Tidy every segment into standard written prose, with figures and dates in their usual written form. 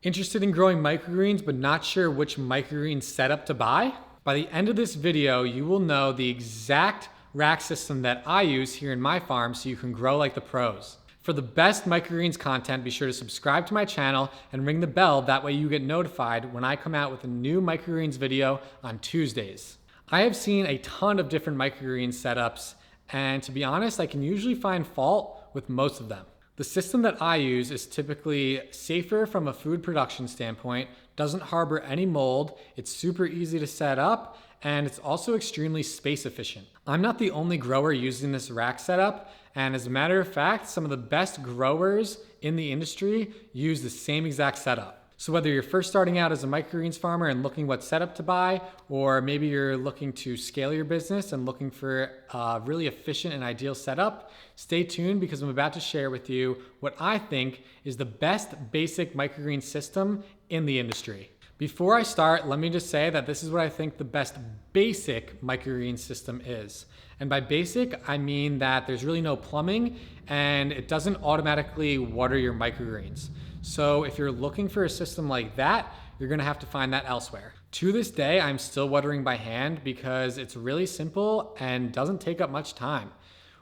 Interested in growing microgreens but not sure which microgreen setup to buy? By the end of this video, you will know the exact rack system that I use here in my farm so you can grow like the pros. For the best microgreens content, be sure to subscribe to my channel and ring the bell. That way you get notified when I come out with a new microgreens video on Tuesdays. I have seen a ton of different microgreen setups, and to be honest, I can usually find fault with most of them. The system that I use is typically safer from a food production standpoint, doesn't harbor any mold, it's super easy to set up, and it's also extremely space efficient. I'm not the only grower using this rack setup, and as a matter of fact, some of the best growers in the industry use the same exact setup. So whether you're first starting out as a microgreens farmer and looking what setup to buy, or maybe you're looking to scale your business and looking for a really efficient and ideal setup, stay tuned because I'm about to share with you what I think is the best basic microgreen system in the industry. Before I start, let me just say that this is what I think the best basic microgreen system is. And by basic, I mean that there's really no plumbing and it doesn't automatically water your microgreens. So if you're looking for a system like that, you're gonna have to find that elsewhere. To this day, I'm still watering by hand because it's really simple and doesn't take up much time.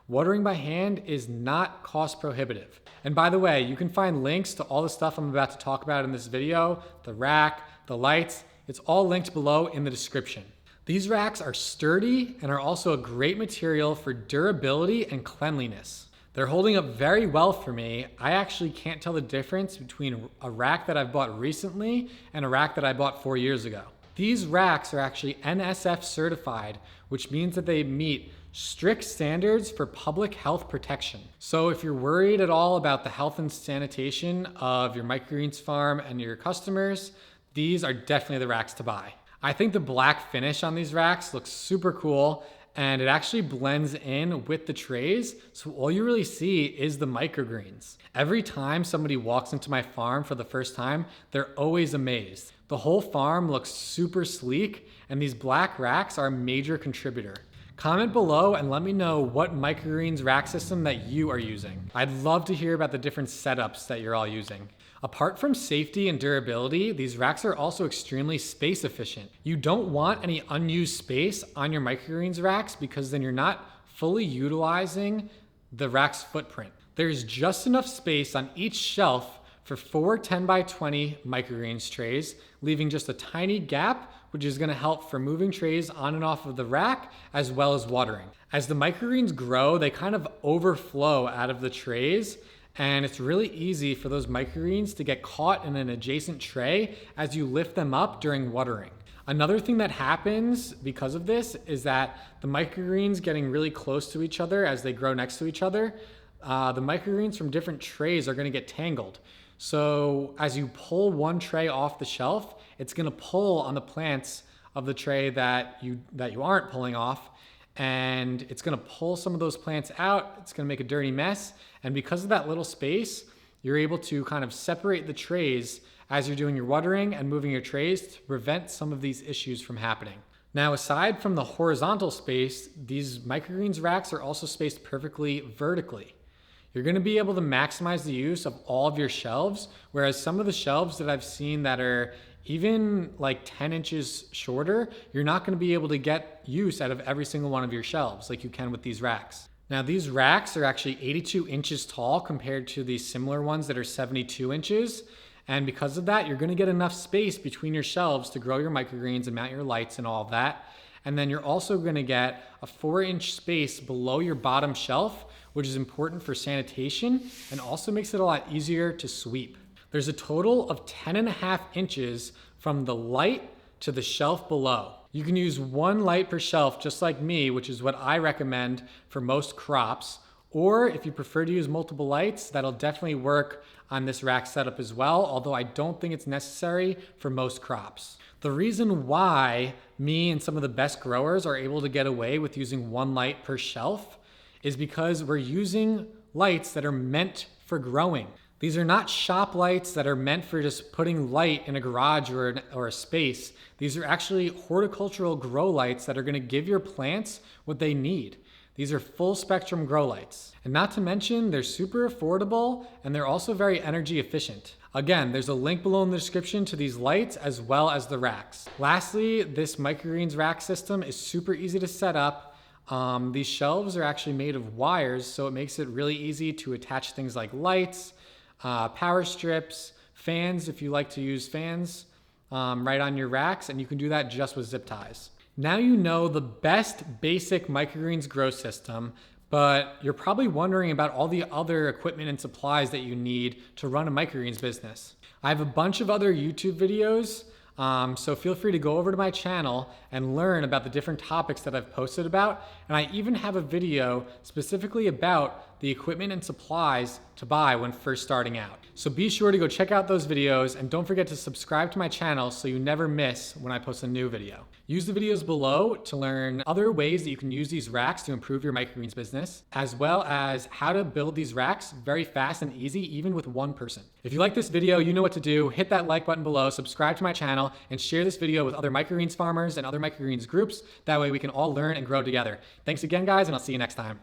Watering by hand is not cost prohibitive. And by the way, you can find links to all the stuff I'm about to talk about in this video, the rack, the lights, it's all linked below in the description. These racks are sturdy and are also a great material for durability and cleanliness. They're holding up very well for me. I actually can't tell the difference between a rack that I've bought recently and a rack that I bought 4 years ago. These racks are actually NSF certified, which means that they meet strict standards for public health protection. So if you're worried at all about the health and sanitation of your microgreens farm and your customers, these are definitely the racks to buy. I think the black finish on these racks looks super cool, and it actually blends in with the trays, so all you really see is the microgreens. Every time somebody walks into my farm for the first time, they're always amazed. The whole farm looks super sleek, and these black racks are a major contributor. Comment below and let me know what microgreens rack system that you are using. I'd love to hear about the different setups that you're all using. Apart from safety and durability, these racks are also extremely space efficient. You don't want any unused space on your microgreens racks because then you're not fully utilizing the rack's footprint. There's just enough space on each shelf for 4 10x20 microgreens trays, leaving just a tiny gap, which is gonna help for moving trays on and off of the rack, as well as watering. As the microgreens grow, they kind of overflow out of the trays, and it's really easy for those microgreens to get caught in an adjacent tray as you lift them up during watering. Another thing that happens because of this is that the microgreens getting really close to each other as they grow next to each other, the microgreens from different trays are gonna get tangled. So as you pull one tray off the shelf, it's gonna pull on the plants of the tray that you aren't pulling off, and it's gonna pull some of those plants out. It's gonna make a dirty mess. And because of that little space, you're able to kind of separate the trays as you're doing your watering and moving your trays to prevent some of these issues from happening. Now, aside from the horizontal space, these microgreens racks are also spaced perfectly vertically. You're gonna be able to maximize the use of all of your shelves, whereas some of the shelves that I've seen that are even like 10 inches shorter, you're not gonna be able to get use out of every single one of your shelves like you can with these racks. Now these racks are actually 82 inches tall compared to the similar ones that are 72 inches. And because of that, you're gonna get enough space between your shelves to grow your microgreens and mount your lights and all of that. And then you're also gonna get a 4-inch space below your bottom shelf, which is important for sanitation and also makes it a lot easier to sweep. There's a total of 10.5 inches from the light to the shelf below. You can use one light per shelf just like me, which is what I recommend for most crops. Or if you prefer to use multiple lights, that'll definitely work on this rack setup as well, although I don't think it's necessary for most crops. The reason why me and some of the best growers are able to get away with using one light per shelf is because we're using lights that are meant for growing. These are not shop lights that are meant for just putting light in a garage or a space. These are actually horticultural grow lights that are gonna give your plants what they need. These are full spectrum grow lights. And not to mention, they're super affordable and they're also very energy efficient. Again, there's a link below in the description to these lights as well as the racks. Lastly, this Microgreens rack system is super easy to set up. These shelves are actually made of wires, so it makes it really easy to attach things like lights, power strips, fans if you like to use fans right on your racks, and you can do that just with zip ties. Now you know the best basic microgreens grow system, but you're probably wondering about all the other equipment and supplies that you need to run a microgreens business. I have a bunch of other YouTube videos, so feel free to go over to my channel and learn about the different topics that I've posted about. And I even have a video specifically about the equipment and supplies to buy when first starting out. So be sure to go check out those videos, and don't forget to subscribe to my channel so you never miss when I post a new video. Use the videos below to learn other ways that you can use these racks to improve your microgreens business, as well as how to build these racks very fast and easy, even with one person. If you like this video, you know what to do. Hit that like button below, subscribe to my channel, and share this video with other microgreens farmers and other microgreens groups. That way we can all learn and grow together. Thanks again, guys, and I'll see you next time.